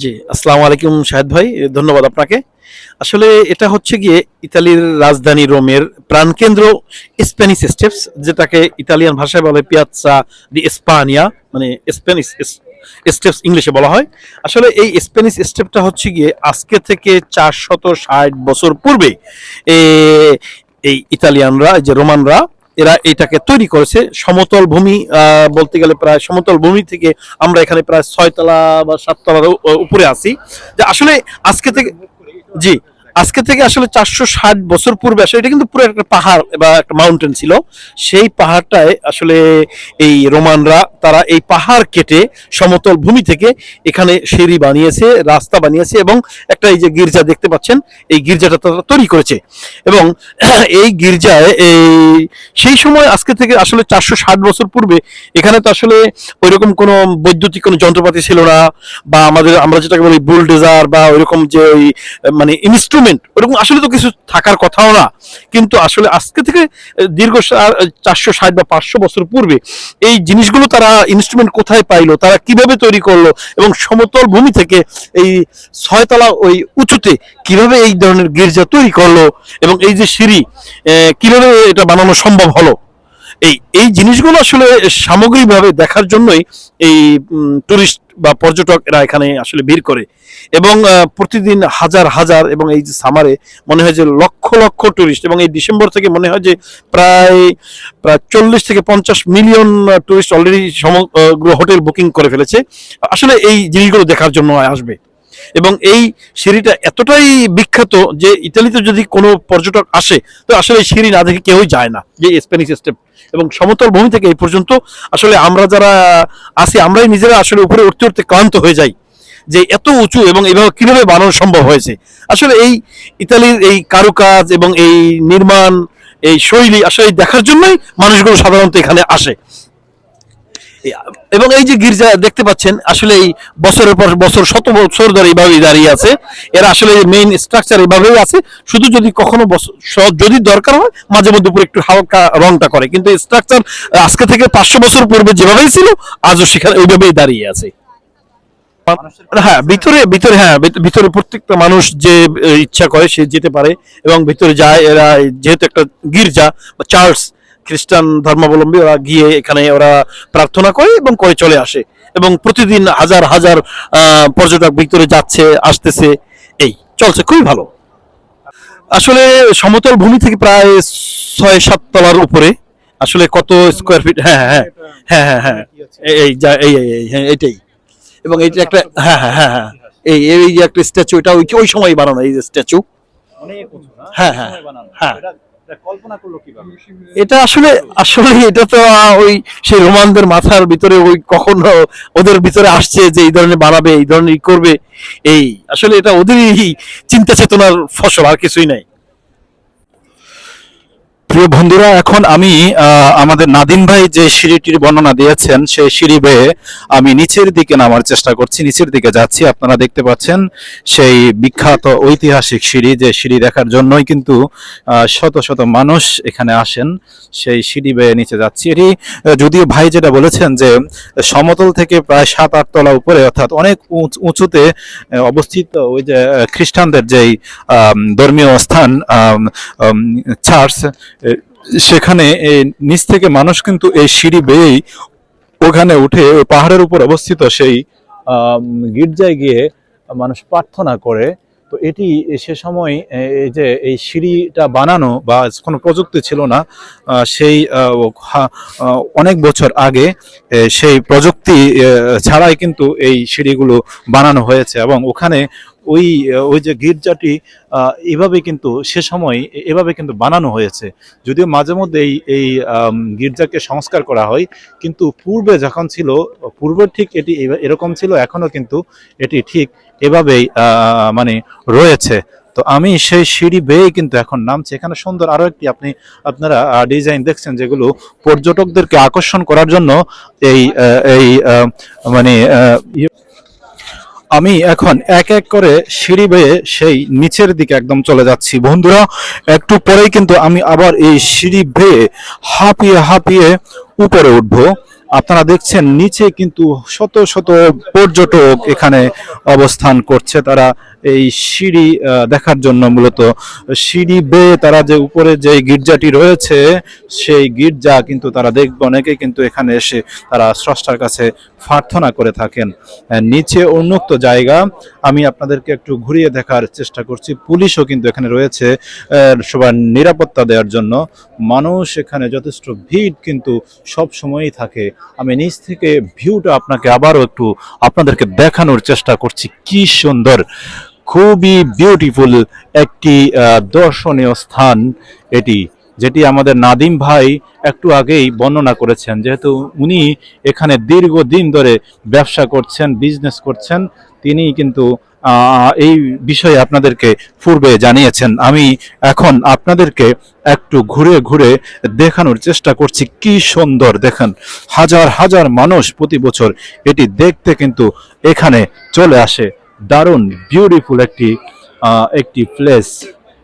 জি, আসসালামু আলাইকুম শাহেদ ভাই। ধন্যবাদ আপনাকে। আসলে এটা হচ্ছে গিয়ে ইতালির রাজধানী রোমের প্রাণকেন্দ্র স্প্যানিশ স্টেপস, যেটাকে ইতালিয়ান ভাষায় বলে পিয়াজ্জা দি ইস্পানিয়া, মানে স্প্যানিশ স্টেপস ইংলিশে বলা হয়। আসলে এই স্প্যানিশ স্টেপটা হচ্ছে গিয়ে আজকে থেকে 460 বছর পূর্বে এ এই ইতালিয়ানরা, এই যে রোমানরা, এরা এটাকে তৈরি করেছে। সমতল ভূমি, বলতে গেলে প্রায় সমতল ভূমি থেকে আমরা এখানে প্রায় 6 তলা বা 7 তলার উপরে আছি। যে আসলে আজকে থেকে, জি, আজকে থেকে আসলে 460 বছর পূর্বে আসলে এটা কিন্তু পুরো একটা পাহাড় বা একটা মাউন্টেন ছিল। সেই পাহাড়টায় আসলে এই রোমানরা তারা এই পাহাড় কেটে সমতল ভূমি থেকে এখানে সিঁড়ি বানিয়েছে, রাস্তা বানিয়েছে, এবং একটা এই যে গির্জা দেখতে পাচ্ছেন, এই গির্জাটা তারা তৈরি করেছে। এবং এই গির্জায় এই সেই সময় আজকে থেকে আসলে 460 বছর পূর্বে এখানে তো আসলে ওইরকম কোনো বৈদ্যুতিক কোনো যন্ত্রপাতি ছিল না, বা আমরা যেটাকে বলি বুলডোজার বা ওইরকম যে ওই মানে ইনস্ট্রুমেন্ট ওরকম আসলে তো কিছু থাকার কথাও না। কিন্তু আসলে আজকে থেকে দীর্ঘ 460 বা 500 বছর পূর্বে এই জিনিসগুলো তারা ইনস্ট্রুমেন্ট কোথায় পাইলো, তারা কিভাবে তৈরি করলো, এবং সমতল ভূমি থেকে এই 6 তলা ওই উঁচুতে কিভাবে এই ধরনের গির্জা তৈরি করলো, এবং এই যে সিঁড়ি কিভাবে এটা বানানো সম্ভব হলো, এই এই জিনিসগুলো আসলে সামগ্রিকভাবে দেখার জন্যই এই টুরিস্ট বা পর্যটক এরা এখানে আসলে ভিড় করে। এবং প্রতিদিন হাজার হাজার, এবং এই যে সামারে মনে হয় যে লক্ষ লক্ষ টুরিস্ট, এবং এই ডিসেম্বর থেকে মনে হয় যে প্রায় প্রায় 40 থেকে 50 মিলিয়ন টুরিস্ট অলরেডি সমগ্র হোটেল বুকিং করে ফেলেছে আসলে এই জিনিসগুলো দেখার জন্য আসবে। এবং এই সিঁড়িটা এতটাই বিখ্যাত যে ইতালিতে যদি কোনো পর্যটক আসে তো আসলে এই সিঁড়ি না দেখে কেউই যায় না, যে স্প্যানিশ স্টেপ। এবং সমতল ভূমি থেকে এই পর্যন্ত আসলে আমরা যারা আছি আমরাই নিজেরা আসলে উপরে উঠতে উঠতে ক্লান্ত হয়ে যাই, যে এত উঁচু এবং এভাবে কিভাবে বানানো সম্ভব হয়েছে। আসলে এই ইতালির এই কারুকাজ এবং এই নির্মাণ, এই শৈলী আসলে দেখার জন্যই মানুষগুলো সাধারণত এখানে আসে। এবং এই যে গির্জা দেখতে পাচ্ছেন, আসলে এই বছরের পর বছর, শত বছর ধরে এইভাবেই দাঁড়িয়ে আছে। এরা আসলে মেইন স্ট্রাকচার এভাবেই আছে। শুধু যদি কখনো যদি দরকার হয় মাঝে মধ্যে উপরে একটু হালকা রংটা করে, কিন্তু স্ট্রাকচার আজকে থেকে 500 বছর পূর্বে যেভাবেই ছিল আজও সেখানে ওইভাবেই দাঁড়িয়ে আছে। হ্যাঁ, ভিতরে ভিতরে হ্যাঁ, ভিতরে প্রত্যেকটা মানুষ যে ইচ্ছা করে সে যেতে পারে এবং ভিতরে যায়। এরা যেহেতু একটা গির্জা বা চার্চ, খ্রিস্টান ধর্মাবলম্বী, ওরা গিয়ে এখানে ওরা প্রার্থনা করে এবং করে চলে আসে। এবং প্রতিদিন হাজার হাজার পর্যটক ভিতরে যাচ্ছে, আসতেছে, এই চলছে খুবই ভালো। আসলে সমতল ভূমি থেকে প্রায় 6-7 তলার উপরে। আসলে কত স্কোয়ার ফিট, হ্যাঁ হ্যাঁ হ্যাঁ হ্যাঁ হ্যাঁ, এই যা এই হ্যাঁ এটাই। এবং এইটা একটা, হ্যাঁ হ্যাঁ হ্যাঁ হ্যাঁ, এই এই যে একটা স্ট্যাচু, এটা ওই ওই সময় বানানো এই যে স্ট্যাচু। হ্যাঁ হ্যাঁ হ্যাঁ, এটা আসলে আসলে এটা তো ওই সেই রোমানদের মাথার ভিতরে ওই কখনো ওদের ভিতরে আসছে যে এই ধরনের বানাবে, এই ধরনের করবে। এই আসলে এটা ওদেরই চিন্তা চেতনার ফসল, আর কিছুই নাই। প্রিয় বন্ধুরা, এখন আমি আমাদের নাদিম ভাই যে সিঁড়িটির বর্ণনা দিয়েছেন সেই সিঁড়ি বেয়ে আমি নিচের দিকে নামার চেষ্টা করছি, নিচের দিকে যাচ্ছি। আপনারা দেখতে পাচ্ছেন সেই বিখ্যাত ঐতিহাসিক সিঁড়ি, যে সিঁড়ি দেখার জন্যই কিন্তু শত শত মানুষ এখানে আসেন। সেই সিঁড়ি বেয়ে নিচে যাচ্ছি। এটি যদিও ভাই যেটা বলেছেন যে সমতল থেকে প্রায় 7-8 তলা উপরে, অর্থাৎ অনেক উঁচুতে অবস্থিত ওই যে খ্রিস্টানদের যেই ধর্মীয় স্থান, চার্চ, সেখানে নিচ থেকে মানুষ কিন্তু এই সিঁড়ি বেয়েই ওখানে উঠে ওই পাহাড়ের উপর অবস্থিত সেই গির্জায় গিয়ে মানুষ প্রার্থনা করে। তো এটি সে সময় এই যে এই সিঁড়িটা বানানো বা কোনো প্রযুক্তি ছিল না, সেই অনেক বছর আগে সেই প্রযুক্তি ছাড়াই কিন্তু এই সিঁড়িগুলো বানানো হয়েছে। এবং ওখানে ওই ওই যে গির্জাটি এভাবে কিন্তু সে সময় এভাবে কিন্তু বানানো হয়েছে। যদিও মাঝে মধ্যে এই গির্জাকে সংস্কার করা হয়, কিন্তু পূর্বে যখন ছিল, পূর্বে ঠিক এটি এরকম ছিল, এখনো কিন্তু এটি ঠিক এভাবেই মানে রয়েছে। তো আমি সেই সিঁড়ি বেয়ে কিন্তু এখন নামছি। এখানে সুন্দর আরো একটি আপনারা ডিজাইন দেখছেন, যেগুলো পর্যটকদেরকে আকর্ষণ করার জন্য এই এই মানে আমি এখন এক এক করে সিঁড়ি বেয়ে সেই নিচের দিকে একদম চলে যাচ্ছি। বন্ধুরা, একটু পরেই কিন্তু আমি আবার এই সিঁড়ি বেয়ে হাঁপিয়ে হাঁপিয়ে উপরে উঠবো। আপনারা দেখছেন নিচে কিন্তু শত শত পর্যটক এখানে অবস্থান করছে। তারা এই সিঁড়ি দেখার জন্য, মূলত সিঁড়ি বেয়ে তারা যে উপরে যে গির্জাটি রয়েছে সেই গির্জা কিন্তু তারা দেখবে। অনেকে কিন্তু এখানে এসে তারা স্রষ্টার কাছে প্রার্থনা করে থাকেন। নিচে উন্মুক্ত জায়গা, আমি আপনাদেরকে একটু ঘুরিয়ে দেখার চেষ্টা করছি। পুলিশও কিন্তু এখানে রয়েছে সবার নিরাপত্তা দেওয়ার জন্য। মানুষ এখানে যথেষ্ট ভিড় কিন্তু সব সময়ই থাকে। আমি নিচ থেকে ভিউটা আপনাকে আবারও একটু আপনাদেরকে দেখানোর চেষ্টা করছি। কি সুন্দর, খুবই বিউটিফুল একটি দর্শনীয় স্থান এটি, যেটি আমাদের নাদিম ভাই একটু আগেই বর্ণনা করেছেন। যেহেতু উনি এখানে দীর্ঘদিন ধরে ব্যবসা করছেন, বিজনেস করছেন, তিনি কিন্তু এই বিষয়ে আপনাদেরকে পূর্বে জানিয়েছেন। আমি এখন আপনাদেরকে একটু ঘুরে ঘুরে দেখানোর চেষ্টা করছি। কি সুন্দর দেখেন, হাজার হাজার মানুষ প্রতি বছর এটি দেখতে কিন্তু এখানে চলে আসে। দারুণ বিউটিফুল একটি একটি প্লেস।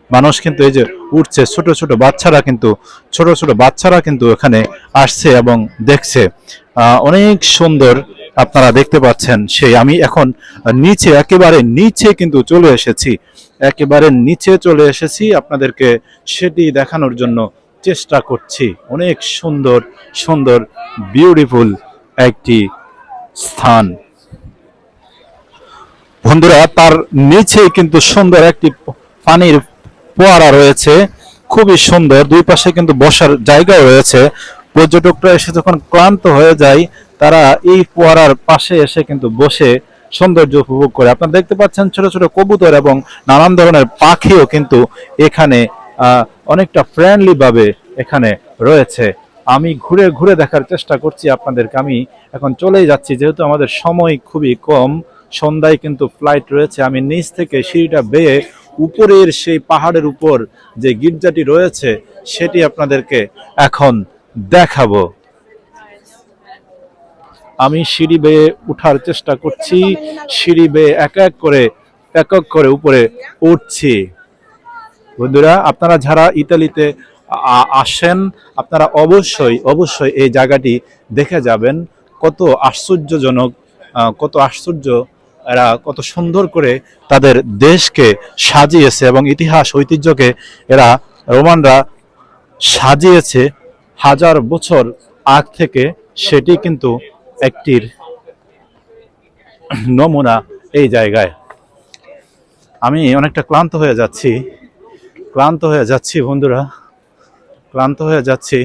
মানুষ কিন্তু এই যে উঠছে, ছোট ছোট বাচ্চারা কিন্তু এখানে আসছে এবং দেখছে। অনেক সুন্দর আপনারা দেখতে পাচ্ছেন। সেই আমি এখন নিচে, একেবারে নিচে কিন্তু চলে এসেছি, একেবারে নিচে চলে এসেছি, আপনাদেরকে সেটি দেখানোর জন্য চেষ্টা করছি। অনেক সুন্দর সুন্দর বিউটিফুল একটি স্থান বন্ধুরা। তার নিচে কিন্তু সুন্দর একটি পানির ফোয়ারা রয়েছে, খুবই সুন্দর। দুই পাশে কিন্তু বসার জায়গাও রয়েছে। পর্যটকরা এসে যখন ক্লান্ত হয়ে যায়, তারা এই ফোয়ারার পাশে এসে কিন্তু বসে সৌন্দর্য উপভোগ করে। আপনারা দেখতে পাচ্ছেন ছোট ছোট কবুতর এবং নানান ধরনের পাখিও কিন্তু এখানে অনেকটা ফ্রেন্ডলি ভাবে এখানে রয়েছে। আমি ঘুরে ঘুরে দেখার চেষ্টা করছি আপনাদেরকে। আমি এখন চলেই যাচ্ছি, যেহেতু আমাদের সময় খুবই কম। সন্ধ্যায় কিন্তু ফ্লাইট রয়েছে। আমি নিচ থেকে সিঁড়িটা বেয়ে উপরের সেই পাহাড়ের উপর যে গির্জাটি রয়েছে সেটি আপনাদেরকে এখন দেখাবো। আমি সিঁড়ি বেয়ে উঠার চেষ্টা করছি, সিঁড়ি বেয়ে এক এক করে উপরে উঠছি। বন্ধুরা, আপনারা যারা ইতালিতে আসেন, আপনারা অবশ্যই অবশ্যই এই জায়গাটি দেখে যাবেন। কত আশ্চর্যজনক, কত আশ্চর্য, এরা কত সুন্দর করে তাদের দেশকে সাজিয়েছে এবং ইতিহাস ঐতিহ্যকে এরা রোমানরা সাজিয়েছে হাজার বছর আগ থেকে। সেটি কিন্তু একটির নমুনা এই জায়গায়। আমি অনেকটা ক্লান্ত হয়ে যাচ্ছি বন্ধুরা, ক্লান্ত হয়ে যাচ্ছি।